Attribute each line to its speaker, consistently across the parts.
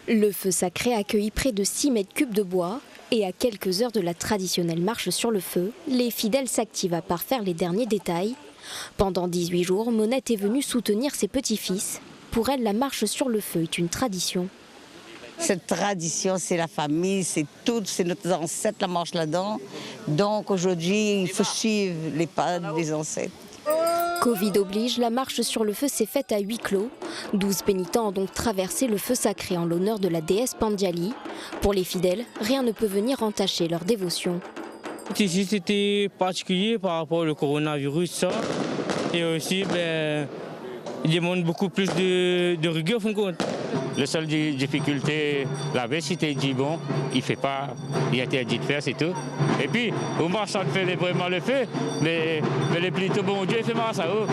Speaker 1: Le feu sacré accueille près de 6 mètres cubes de bois et à quelques heures de la traditionnelle marche sur le feu, les fidèles s'activent à parfaire les derniers détails. Pendant 18 jours, Monette est venue soutenir ses petits-fils. Pour elle, la marche sur le feu est une tradition.
Speaker 2: Cette tradition, c'est la famille, c'est tout, c'est nos ancêtres, la marche là-dedans. Donc aujourd'hui, il faut suivre les pas des ancêtres.
Speaker 1: Covid oblige, la marche sur le feu s'est faite à huis clos. 12 pénitents ont donc traversé le feu sacré en l'honneur de la déesse Pandiali. Pour les fidèles, rien ne peut venir entacher leur dévotion.
Speaker 3: Ici, c'était particulier par rapport au coronavirus, ça. Et aussi, il demande beaucoup plus de rigueur, fin de compte.
Speaker 4: La seule difficulté, la veille, c'était dit bon, il fait pas, il a interdit de faire, c'est tout. Et puis, au marche, ça fait vraiment le feu, mais le plutôt bon Dieu, il fait marche à eux.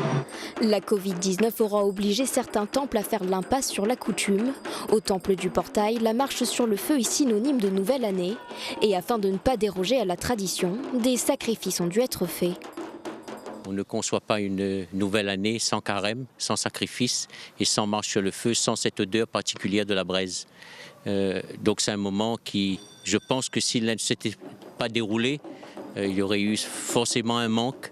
Speaker 1: La Covid-19 aura obligé certains temples à faire l'impasse sur la coutume. Au temple du Portail, la marche sur le feu est synonyme de nouvelle année. Et afin de ne pas déroger à la tradition, des sacrifices ont dû être faits.
Speaker 5: On ne conçoit pas une nouvelle année sans carême, sans sacrifice et sans marche sur le feu, sans cette odeur particulière de la braise. Donc c'est un moment qui, je pense que s'il ne s'était pas déroulé, il y aurait eu forcément un manque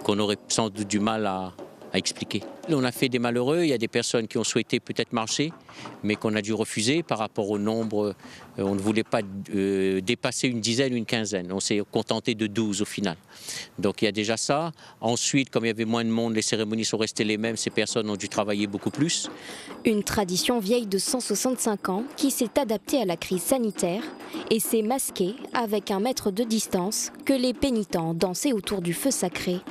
Speaker 5: qu'on aurait sans doute du mal à expliquer. On a fait des malheureux, il y a des personnes qui ont souhaité peut-être marcher, mais qu'on a dû refuser par rapport au nombre. On ne voulait pas dépasser une dizaine ou une quinzaine. On s'est contenté de 12 au final. Donc il y a déjà ça. Ensuite, comme il y avait moins de monde, les cérémonies sont restées les mêmes, ces personnes ont dû travailler beaucoup plus.
Speaker 1: Une tradition vieille de 165 ans qui s'est adaptée à la crise sanitaire et s'est masquée avec 1 mètre de distance que les pénitents dansaient autour du feu sacré.